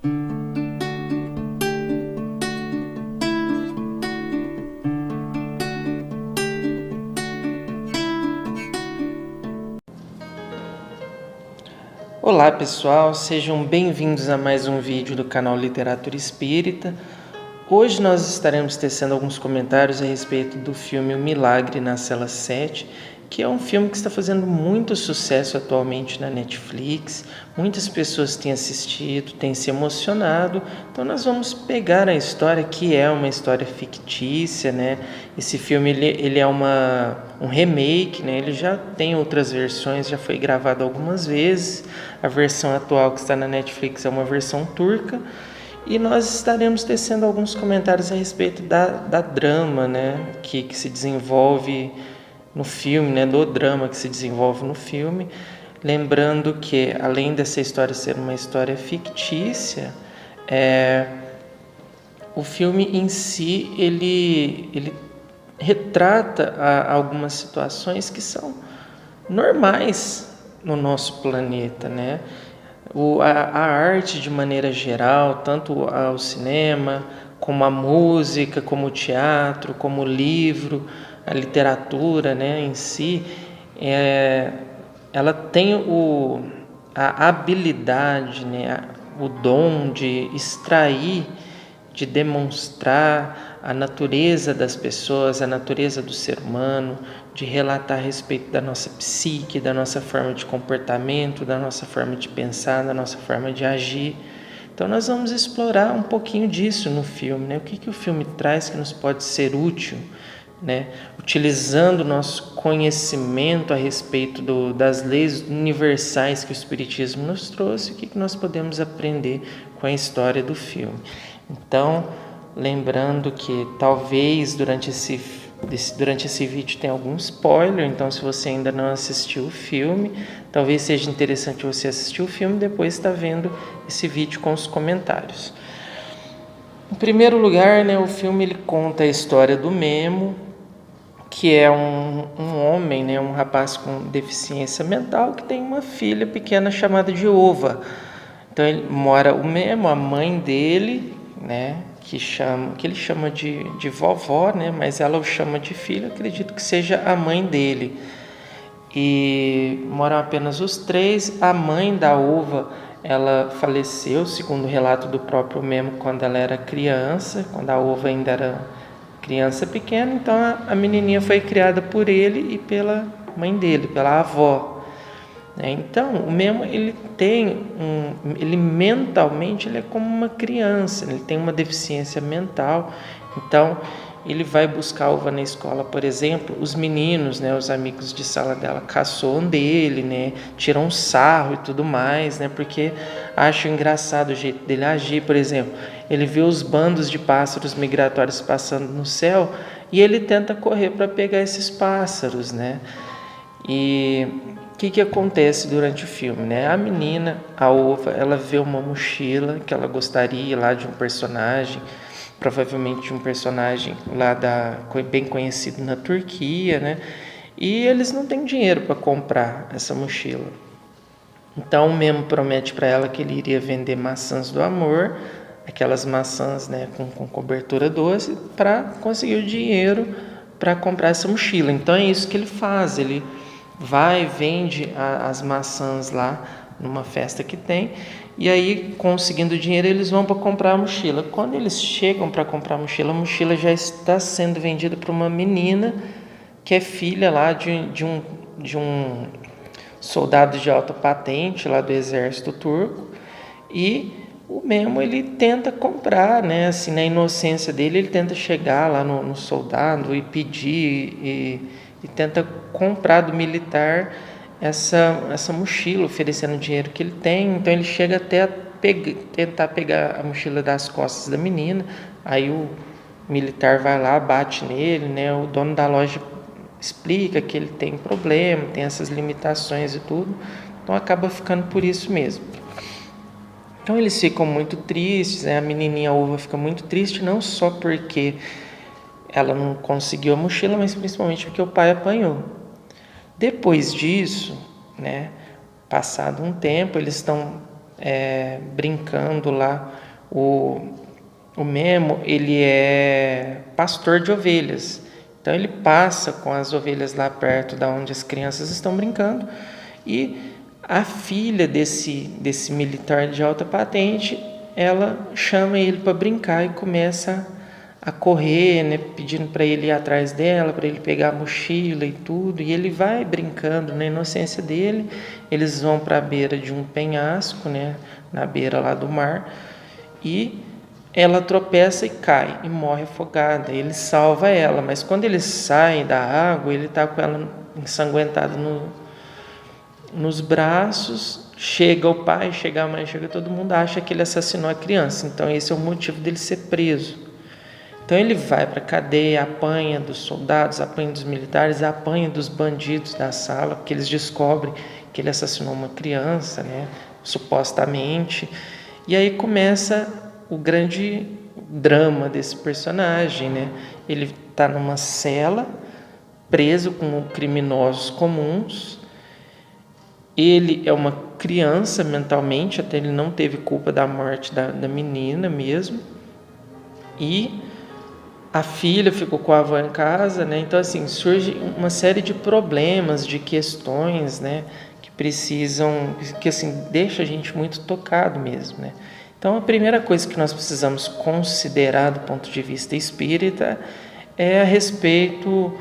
Olá pessoal, sejam bem-vindos a mais um vídeo do canal Literatura Espírita. Hoje nós estaremos tecendo alguns comentários a respeito do filme O Milagre na Cela 7, que é um filme que está fazendo muito sucesso atualmente na Netflix. Muitas pessoas têm assistido, têm se emocionado. Então nós vamos pegar a história, que é uma história fictícia, né? Esse filme ele é um remake, né? Ele já tem outras versões, já foi gravado algumas vezes. A versão atual que está na Netflix é uma versão turca. E nós estaremos tecendo alguns comentários a respeito da drama, né, que se desenvolve no filme, né, do drama que se desenvolve no filme. Lembrando que, além dessa história ser uma história fictícia, o filme em si, ele retrata algumas situações que são normais no nosso planeta, né? A arte de maneira geral, tanto o cinema, como a música, como o teatro, como o livro, a literatura, né, em si, ela tem a habilidade, né, o dom de extrair, de demonstrar a natureza das pessoas, a natureza do ser humano, de relatar a respeito da nossa psique, da nossa forma de comportamento, da nossa forma de pensar, da nossa forma de agir. Então nós vamos explorar um pouquinho disso no filme, né? O que o filme traz que nos pode ser útil, né? Utilizando o nosso conhecimento a respeito das leis universais que o Espiritismo nos trouxe, o que nós podemos aprender com a história do filme. Então, lembrando que talvez durante esse vídeo tenha algum spoiler, então se você ainda não assistiu o filme, talvez seja interessante você assistir o filme e depois estar vendo esse vídeo com os comentários. Em primeiro lugar, né, o filme ele conta a história do Memo, que é um homem, né, um rapaz com deficiência mental que tem uma filha pequena chamada de Ova. Então ele mora o Memo, a mãe dele, né, que ele chama de vovó, né, mas ela o chama de filho, acredito que seja a mãe dele. E moram apenas os três. A mãe da Ova, ela faleceu, segundo o relato do próprio Memo, quando ela era criança, quando a Ova ainda era criança pequena. Então a menininha foi criada por ele e pela mãe dele, pela avó. Então o Memo ele mentalmente ele é como uma criança, ele tem uma deficiência mental. Então ele vai buscar a Ova na escola, por exemplo, os meninos, né, os amigos de sala dela caçoam dele, né, tiram um sarro e tudo mais, né, porque acham engraçado o jeito dele agir. Por exemplo, ele vê os bandos de pássaros migratórios passando no céu e ele tenta correr para pegar esses pássaros, né? E o que acontece durante o filme, né? A menina, a Ova, ela vê uma mochila que ela gostaria lá de um personagem, provavelmente de um personagem lá bem conhecido na Turquia, né? E eles não têm dinheiro para comprar essa mochila. Então o Memo promete para ela que ele iria vender maçãs do amor, aquelas maçãs, né, com cobertura doce, para conseguir o dinheiro para comprar essa mochila. Então é isso que ele faz, ele vai, vende as maçãs lá numa festa que tem, e aí, conseguindo dinheiro, eles vão para comprar a mochila. Quando eles chegam para comprar a mochila já está sendo vendida para uma menina que é filha lá de um soldado de alta patente lá do exército turco. E o Memo ele tenta comprar, né? Assim, na inocência dele, ele tenta chegar lá no soldado e pedir e tenta comprar do militar essa mochila, oferecendo o dinheiro que ele tem. Então ele chega até a tentar pegar a mochila das costas da menina. Aí o militar vai lá, bate nele, né? O dono da loja explica que ele tem problema, tem essas limitações e tudo. Então acaba ficando por isso mesmo. Então eles ficam muito tristes, né? A menininha Ova fica muito triste, não só porque ela não conseguiu a mochila, mas principalmente porque o pai apanhou. Depois disso, né, passado um tempo, eles estão brincando lá. O Memo, ele é pastor de ovelhas. Então ele passa com as ovelhas lá perto da onde as crianças estão brincando, e a filha desse militar de alta patente, ela chama ele para brincar e começa a correr, né, pedindo para ele ir atrás dela, para ele pegar a mochila e tudo, e ele vai brincando na inocência dele. Eles vão para a beira de um penhasco, né, na beira lá do mar, e ela tropeça e cai e morre afogada. Ele salva ela, mas quando eles saem da água, ele está com ela ensanguentada nos braços. Chega o pai, chega a mãe, chega todo mundo, acha que ele assassinou a criança. Então esse é o motivo dele ser preso. Então ele vai para a cadeia, apanha dos soldados, apanha dos militares, apanha dos bandidos da sala, porque eles descobrem que ele assassinou uma criança, né, supostamente. E aí começa o grande drama desse personagem, né? Ele está numa cela, preso com criminosos comuns. Ele é uma criança mentalmente, até ele não teve culpa da morte da menina mesmo. E a filha ficou com a avó em casa, né? Então, assim, surge uma série de problemas, de questões, né, que precisam, que assim, deixa a gente muito tocado mesmo, né? Então, a primeira coisa que nós precisamos considerar do ponto de vista espírita é a respeito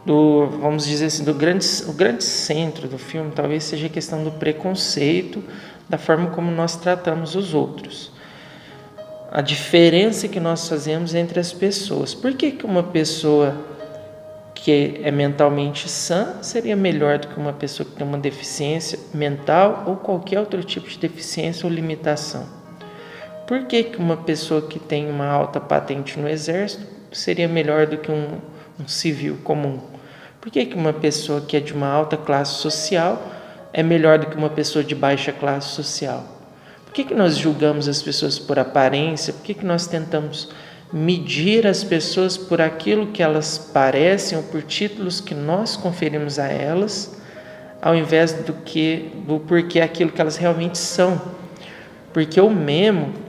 do, vamos dizer assim, o grande centro do filme, talvez seja a questão do preconceito, da forma como nós tratamos os outros. A diferença que nós fazemos entre as pessoas. Por que uma pessoa que é mentalmente sã seria melhor do que uma pessoa que tem uma deficiência mental ou qualquer outro tipo de deficiência ou limitação? Por que uma pessoa que tem uma alta patente no exército seria melhor do que um civil comum? Por que uma pessoa que é de uma alta classe social é melhor do que uma pessoa de baixa classe social? Por que nós julgamos as pessoas por aparência? Por que nós tentamos medir as pessoas por aquilo que elas parecem ou por títulos que nós conferimos a elas, ao invés do porquê aquilo que elas realmente são? Porque o Memo,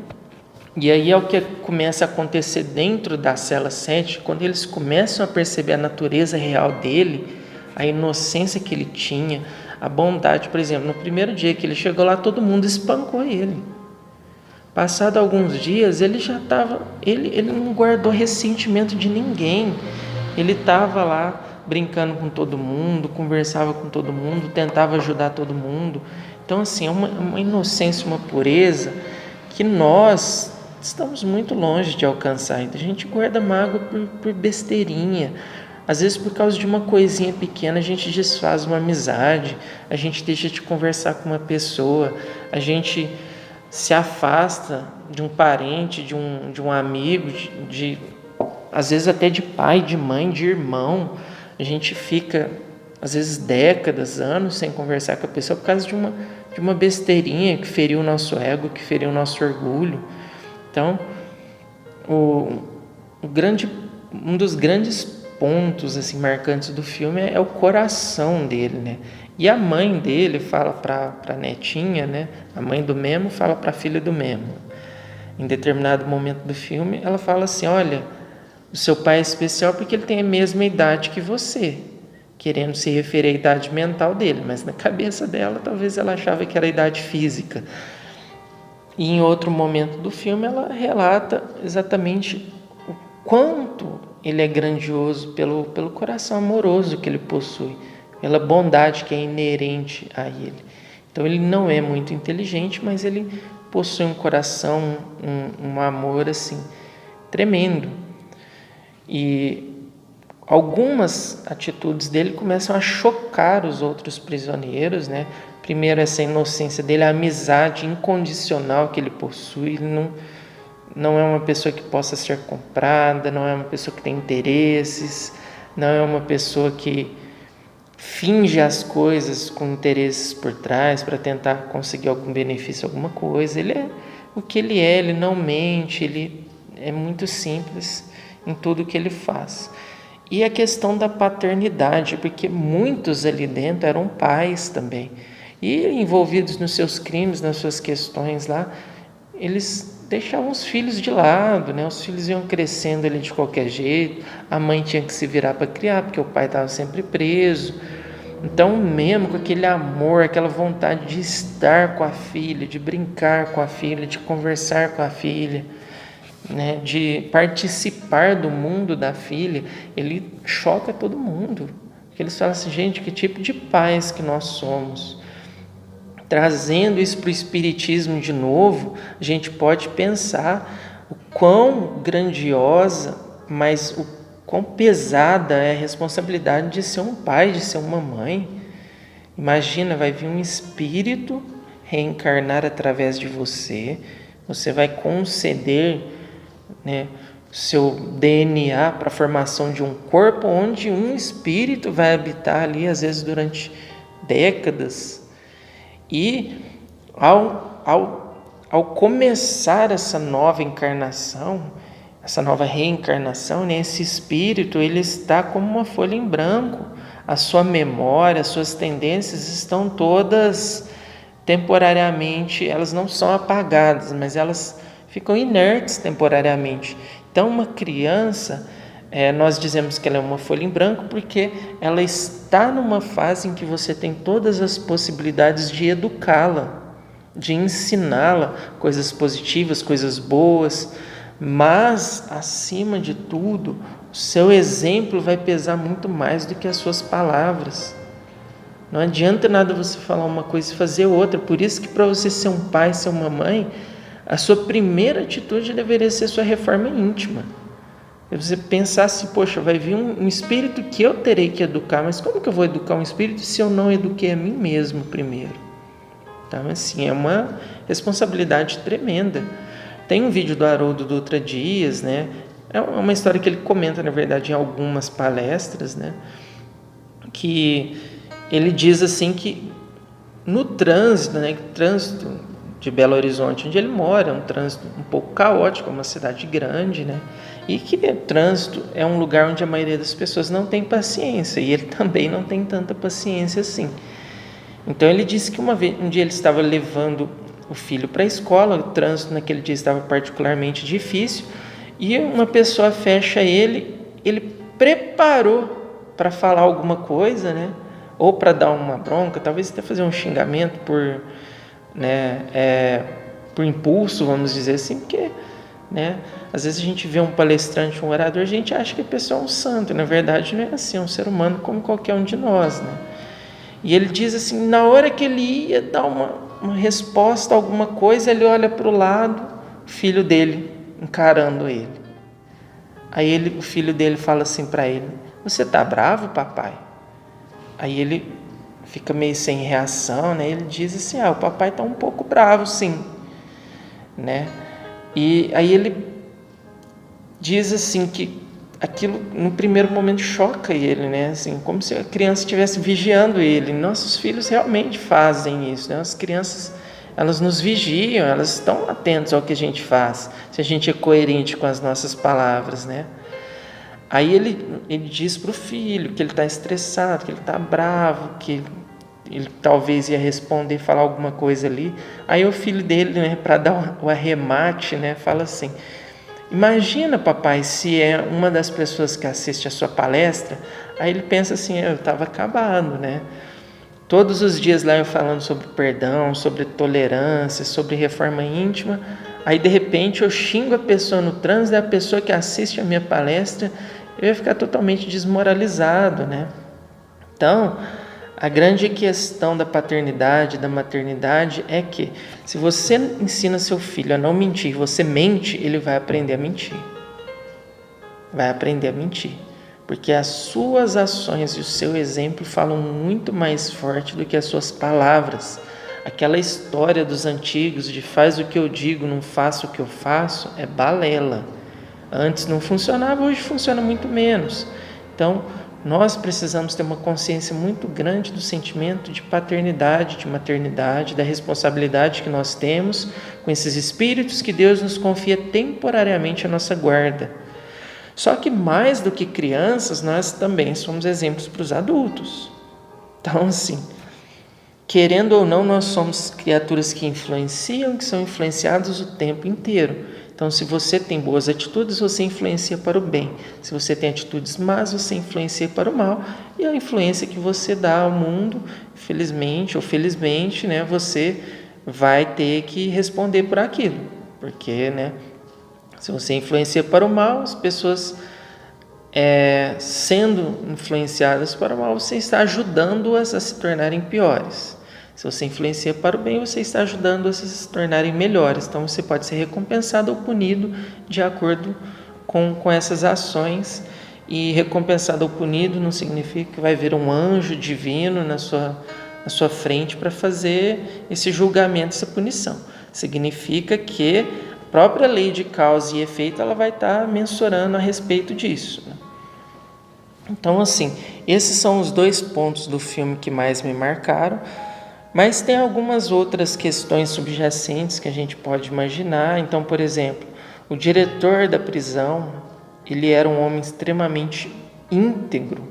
e aí é o que começa a acontecer dentro da cela 7, quando eles começam a perceber a natureza real dele, a inocência que ele tinha, a bondade. Por exemplo, no primeiro dia que ele chegou lá, todo mundo espancou ele. Passado alguns dias, ele já estava, ele não guardou ressentimento de ninguém. Ele estava lá brincando com todo mundo, conversava com todo mundo, tentava ajudar todo mundo. Então, assim, é uma inocência, uma pureza que nós estamos muito longe de alcançar. Então, a gente guarda mágoa por besteirinha. Às vezes, por causa de uma coisinha pequena, a gente desfaz uma amizade, a gente deixa de conversar com uma pessoa, a gente se afasta de um parente, de um amigo, às vezes até de pai, de mãe, de irmão. A gente fica, às vezes, décadas, anos sem conversar com a pessoa por causa de uma besteirinha que feriu o nosso ego, que feriu o nosso orgulho. Então, um dos grandes pontos assim marcantes do filme é o coração dele, né? E a mãe dele fala para a netinha, né? A mãe do Memo fala para a filha do Memo. Em determinado momento do filme, ela fala assim: olha, o seu pai é especial porque ele tem a mesma idade que você, querendo se referir à idade mental dele, mas na cabeça dela talvez ela achava que era a idade física. E em outro momento do filme ela relata exatamente o quanto ele é grandioso pelo coração amoroso que ele possui, pela bondade que é inerente a ele. Então ele não é muito inteligente, mas ele possui um coração, um amor assim tremendo. E algumas atitudes dele começam a chocar os outros prisioneiros, né? Primeiro, essa inocência dele, a amizade incondicional que ele possui. Ele não é uma pessoa que possa ser comprada, não é uma pessoa que tem interesses, não é uma pessoa que finge as coisas com interesses por trás para tentar conseguir algum benefício, alguma coisa. Ele é o que ele não mente, ele é muito simples em tudo que ele faz. E a questão da paternidade, porque muitos ali dentro eram pais também. E envolvidos nos seus crimes, nas suas questões lá, eles deixavam os filhos de lado, né? Os filhos iam crescendo ali de qualquer jeito, a mãe tinha que se virar para criar, porque o pai estava sempre preso. Então, mesmo com aquele amor, aquela vontade de estar com a filha, de brincar com a filha, de conversar com a filha, né, de participar do mundo da filha, ele choca todo mundo. Porque eles falam assim, gente, que tipo de pais que nós somos? Trazendo isso para o Espiritismo de novo, a gente pode pensar o quão grandiosa, mas o quão pesada é a responsabilidade de ser um pai, de ser uma mãe. Imagina, vai vir um espírito reencarnar através de você, você vai conceder, né, seu DNA para a formação de um corpo onde um espírito vai habitar ali, às vezes durante décadas. E ao começar essa nova encarnação, essa nova reencarnação, né, esse espírito ele está como uma folha em branco. A sua memória, as suas tendências estão todas temporariamente, elas não são apagadas, mas elas ficam inertes temporariamente. Então, uma criança, nós dizemos que ela é uma folha em branco porque ela está numa fase em que você tem todas as possibilidades de educá-la, de ensiná-la coisas positivas, coisas boas, mas, acima de tudo, o seu exemplo vai pesar muito mais do que as suas palavras. Não adianta nada você falar uma coisa e fazer outra. Por isso que para você ser um pai, ser uma mãe, a sua primeira atitude deveria ser sua reforma íntima. É você pensar assim, poxa, vai vir um espírito que eu terei que educar, mas como que eu vou educar um espírito se eu não eduquei a mim mesmo primeiro? Então, assim, é uma responsabilidade tremenda. Tem um vídeo do Haroldo Dutra Dias, né? É uma história que ele comenta, na verdade, em algumas palestras, né? Que ele diz assim que no trânsito, né? O trânsito de Belo Horizonte, onde ele mora, é um trânsito um pouco caótico, é uma cidade grande, né? E que o trânsito é um lugar onde a maioria das pessoas não tem paciência, e ele também não tem tanta paciência assim. Então ele disse que um dia ele estava levando o filho para a escola, o trânsito naquele dia estava particularmente difícil, e uma pessoa fecha ele preparou para falar alguma coisa, né? Ou para dar uma bronca, talvez até fazer um xingamento por impulso, vamos dizer assim, porque, né, às vezes a gente vê um palestrante, um orador, a gente acha que a pessoa é um santo, na verdade não é assim, é um ser humano como qualquer um de nós, né? E ele diz assim, na hora que ele ia dar uma resposta a alguma coisa, ele olha para o lado, o filho dele encarando ele. Aí o filho dele fala assim para ele, você tá bravo, papai? Aí ele fica meio sem reação, né? Ele diz assim, o papai tá um pouco bravo, sim, né? E aí ele diz assim que aquilo no primeiro momento choca ele, né? Assim, como se a criança estivesse vigiando ele. Nossos filhos realmente fazem isso, né? As crianças, elas nos vigiam, elas estão atentas ao que a gente faz, se a gente é coerente com as nossas palavras, né? Aí ele diz para o filho que ele está estressado, que ele está bravo, que ele talvez ia responder, falar alguma coisa ali. Aí o filho dele, né, para dar o arremate, né, fala assim, imagina, papai, se é uma das pessoas que assiste a sua palestra. Aí ele pensa assim, eu estava acabado, né? Todos os dias lá eu falando sobre perdão, sobre tolerância, sobre reforma íntima. Aí de repente eu xingo a pessoa no trânsito, é a pessoa que assiste a minha palestra, eu ia ficar totalmente desmoralizado, né? Então, a grande questão da paternidade, da maternidade é que se você ensina seu filho a não mentir, você mente, ele vai aprender a mentir. Vai aprender a mentir. Porque as suas ações e o seu exemplo falam muito mais forte do que as suas palavras. Aquela história dos antigos de faz o que eu digo, não faço o que eu faço, é balela. Antes não funcionava, hoje funciona muito menos. Então, nós precisamos ter uma consciência muito grande do sentimento de paternidade, de maternidade, da responsabilidade que nós temos com esses espíritos que Deus nos confia temporariamente à nossa guarda. Só que mais do que crianças, nós também somos exemplos para os adultos. Então, assim, querendo ou não, nós somos criaturas que influenciam, que são influenciadas o tempo inteiro. Então, se você tem boas atitudes, você influencia para o bem. Se você tem atitudes más, você influencia para o mal. E a influência que você dá ao mundo, infelizmente ou felizmente, né, você vai ter que responder por aquilo. Porque, né, se você influencia para o mal, as pessoas sendo influenciadas para o mal, você está ajudando-as a se tornarem piores. Se você influencia para o bem, você está ajudando-as a se tornarem melhores. Então, você pode ser recompensado ou punido de acordo com essas ações. E recompensado ou punido não significa que vai vir um anjo divino na sua frente para fazer esse julgamento, essa punição. Significa que a própria lei de causa e efeito ela vai estar mensurando a respeito disso, né? Então, assim, esses são os 2 pontos do filme que mais me marcaram, mas tem algumas outras questões subjacentes que a gente pode imaginar. Então, por exemplo, o diretor da prisão, ele era um homem extremamente íntegro,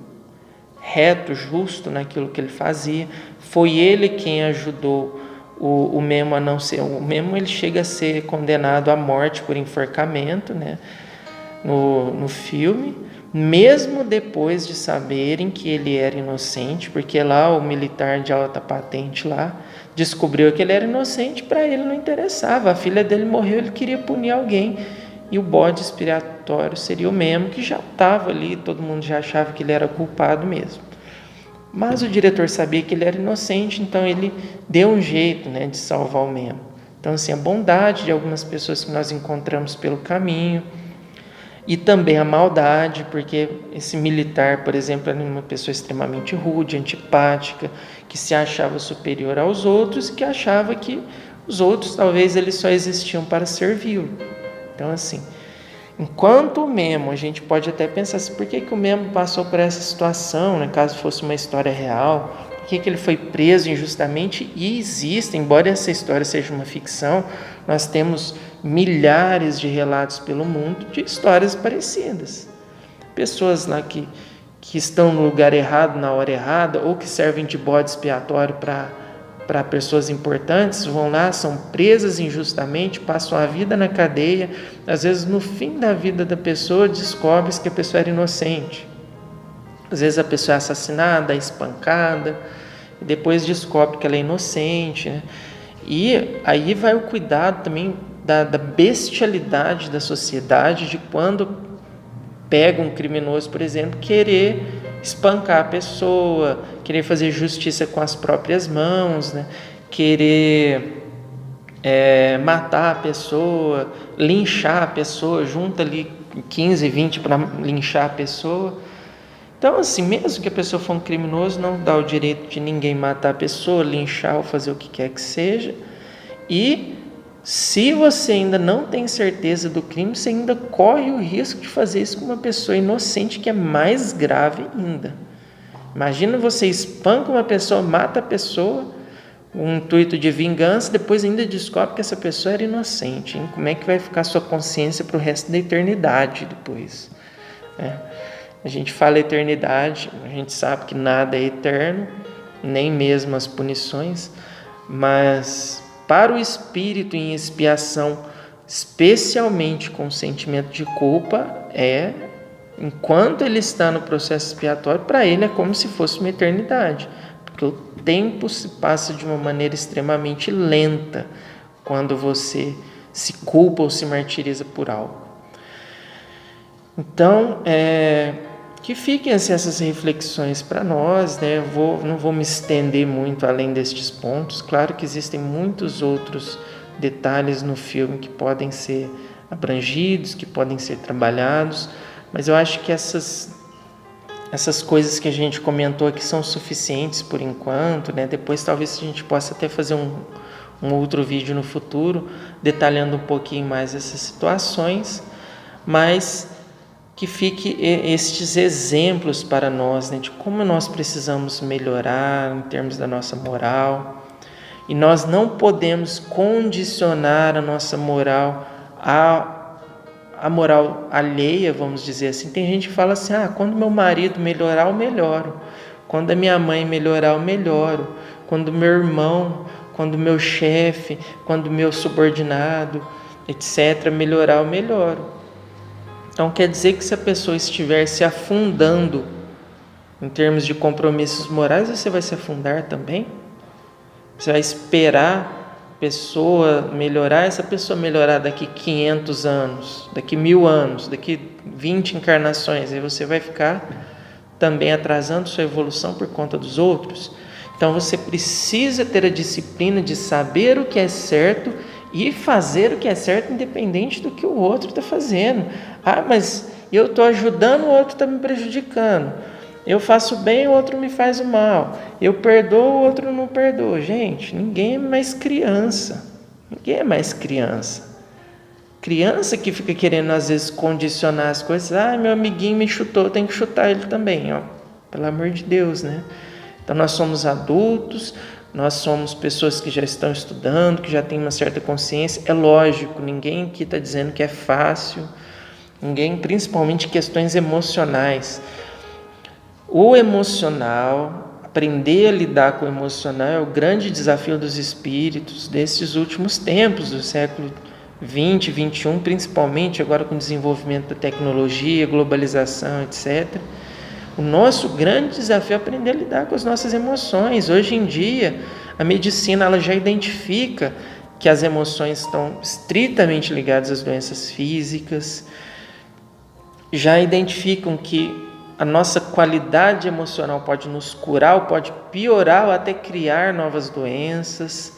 reto, justo naquilo que ele fazia. Foi ele quem ajudou o Memo a não ser... O Memo ele chega a ser condenado à morte por enforcamento, né, no filme, mesmo depois de saberem que ele era inocente, porque lá o militar de alta patente lá descobriu que ele era inocente, para ele não interessava, a filha dele morreu, ele queria punir alguém, e o bode expiatório seria o Memo, que já estava ali, todo mundo já achava que ele era culpado mesmo. Mas o diretor sabia que ele era inocente, então ele deu um jeito, né, de salvar o Memo. Então, assim, a bondade de algumas pessoas que nós encontramos pelo caminho, e também a maldade, porque esse militar, por exemplo, era uma pessoa extremamente rude, antipática, que se achava superior aos outros e que achava que os outros talvez eles só existiam para servi-lo. Então, assim, enquanto o Memo, a gente pode até pensar assim, por que o Memo passou por essa situação, né, caso fosse uma história real, por que ele foi preso injustamente? E existe, embora essa história seja uma ficção, nós temos milhares de relatos pelo mundo de histórias parecidas. Pessoas lá que estão no lugar errado, na hora errada, ou que servem de bode expiatório para pessoas importantes, vão lá, são presas injustamente, passam a vida na cadeia, às vezes no fim da vida da pessoa descobre-se que a pessoa era inocente. Às vezes a pessoa é assassinada, é espancada, e depois descobre que ela é inocente, né? E aí vai o cuidado também da bestialidade da sociedade, de quando pega um criminoso, por exemplo, querer espancar a pessoa, querer fazer justiça com as próprias mãos, né? Querer matar a pessoa, linchar a pessoa, junta ali 15, 20 para linchar a pessoa. Então, assim, mesmo que a pessoa for um criminoso, não dá o direito de ninguém matar a pessoa, linchar ou fazer o que quer que seja. E se você ainda não tem certeza do crime, você ainda corre o risco de fazer isso com uma pessoa inocente, que é mais grave ainda. Imagina, você espanca uma pessoa, mata a pessoa, com um intuito de vingança, depois ainda descobre que essa pessoa era inocente, hein? Como é que vai ficar a sua consciência para o resto da eternidade depois? A gente fala eternidade, a gente sabe que nada é eterno, nem mesmo as punições, mas para o espírito em expiação, especialmente com sentimento de culpa, enquanto ele está no processo expiatório, para ele é como se fosse uma eternidade, porque o tempo se passa de uma maneira extremamente lenta quando você se culpa ou se martiriza por algo. Então, que fiquem assim, essas reflexões para nós, né? Não vou me estender muito além destes pontos. Claro que existem muitos outros detalhes no filme que podem ser abrangidos, que podem ser trabalhados, mas eu acho que essas coisas que a gente comentou aqui são suficientes por enquanto, né? Depois talvez a gente possa até fazer um outro vídeo no futuro, detalhando um pouquinho mais essas situações, mas que fique estes exemplos para nós, né, de como nós precisamos melhorar em termos da nossa moral. E nós não podemos condicionar a nossa moral à moral alheia, vamos dizer assim. Tem gente que fala assim, quando meu marido melhorar, eu melhoro. Quando a minha mãe melhorar, eu melhoro. quando meu irmão, quando meu chefe, quando meu subordinado, etc., melhorar, eu melhoro. Então quer dizer que se a pessoa estiver se afundando em termos de compromissos morais, você vai se afundar também? Você vai esperar a pessoa melhorar, essa pessoa melhorar daqui 500 anos, daqui 1000 anos, daqui 20 encarnações, aí você vai ficar também atrasando sua evolução por conta dos outros. Então você precisa ter a disciplina de saber o que é certo e fazer o que é certo independente do que o outro está fazendo. Ah, mas eu estou ajudando, o outro está me prejudicando. Eu faço bem, o outro me faz o mal. Eu perdoo, o outro não perdoa. Gente, ninguém é mais criança. Ninguém é mais criança. Criança que fica querendo, às vezes, condicionar as coisas. Ah, meu amiguinho me chutou, tem que chutar ele também. Ó. Pelo amor de Deus, né? Então, nós somos adultos, nós somos pessoas que já estão estudando, que já têm uma certa consciência. É lógico, ninguém aqui está dizendo que é fácil. Ninguém, principalmente questões emocionais. O emocional, aprender a lidar com o emocional é o grande desafio dos espíritos desses últimos tempos, do século 20, 21, principalmente agora com o desenvolvimento da tecnologia, globalização, etc. O nosso grande desafio é aprender a lidar com as nossas emoções. Hoje em dia, a medicina ela já identifica que as emoções estão estritamente ligadas às doenças físicas, já identificam que a nossa qualidade emocional pode nos curar, ou pode piorar, ou até criar novas doenças.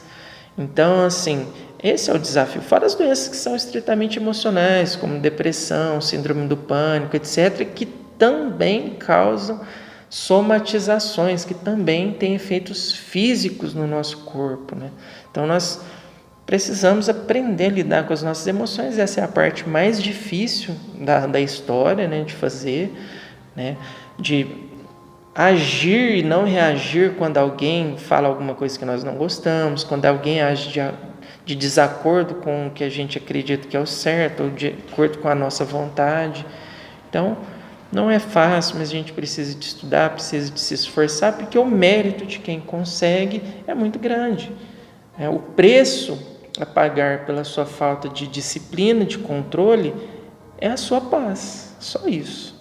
Então, assim, esse é o desafio. Fora as doenças que são estritamente emocionais, como depressão, síndrome do pânico, etc., que também causam somatizações, que também têm efeitos físicos no nosso corpo, né? Então, nós precisamos aprender a lidar com as nossas emoções. Essa é a parte mais difícil da história, né, de fazer, né, de agir e não reagir quando alguém fala alguma coisa que nós não gostamos, quando alguém age de desacordo com o que a gente acredita que é o certo, ou de acordo com a nossa vontade. Então, não é fácil, mas a gente precisa de estudar, precisa de se esforçar, porque o mérito de quem consegue é muito grande. O preço a pagar pela sua falta de disciplina, de controle, é a sua paz, só isso.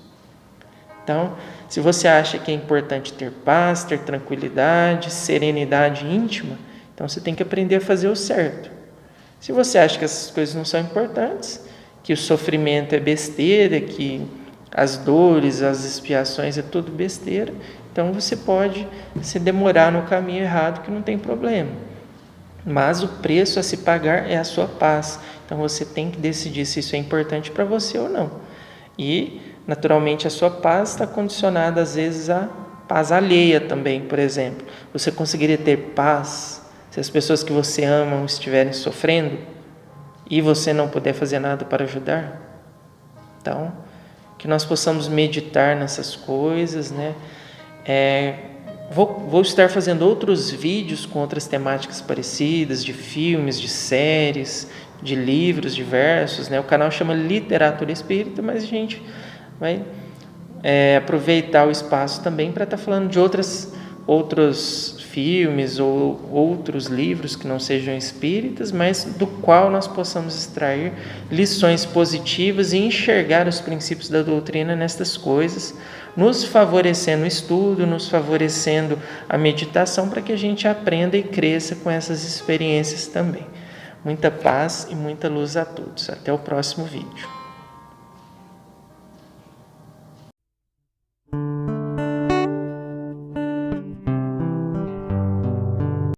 Então, se você acha que é importante ter paz, ter tranquilidade, serenidade íntima, então você tem que aprender a fazer o certo. Se você acha que essas coisas não são importantes, que o sofrimento é besteira, que as dores, as expiações é tudo besteira, então você pode se demorar no caminho errado, que não tem problema. Mas o preço a se pagar é a sua paz. Então você tem que decidir se isso é importante para você ou não. E, naturalmente, a sua paz está condicionada, às vezes, à paz alheia também, por exemplo. Você conseguiria ter paz se as pessoas que você ama estiverem sofrendo e você não puder fazer nada para ajudar? Então, que nós possamos meditar nessas coisas, né? Vou estar fazendo outros vídeos com outras temáticas parecidas, de filmes, de séries, de livros diversos, né? O canal chama Literatura Espírita, mas a gente vai aproveitar o espaço também para estar falando de outros filmes ou outros livros que não sejam espíritas, mas do qual nós possamos extrair lições positivas e enxergar os princípios da doutrina nestas coisas, nos favorecendo o estudo, nos favorecendo a meditação, para que a gente aprenda e cresça com essas experiências também. Muita paz e muita luz a todos. Até o próximo vídeo.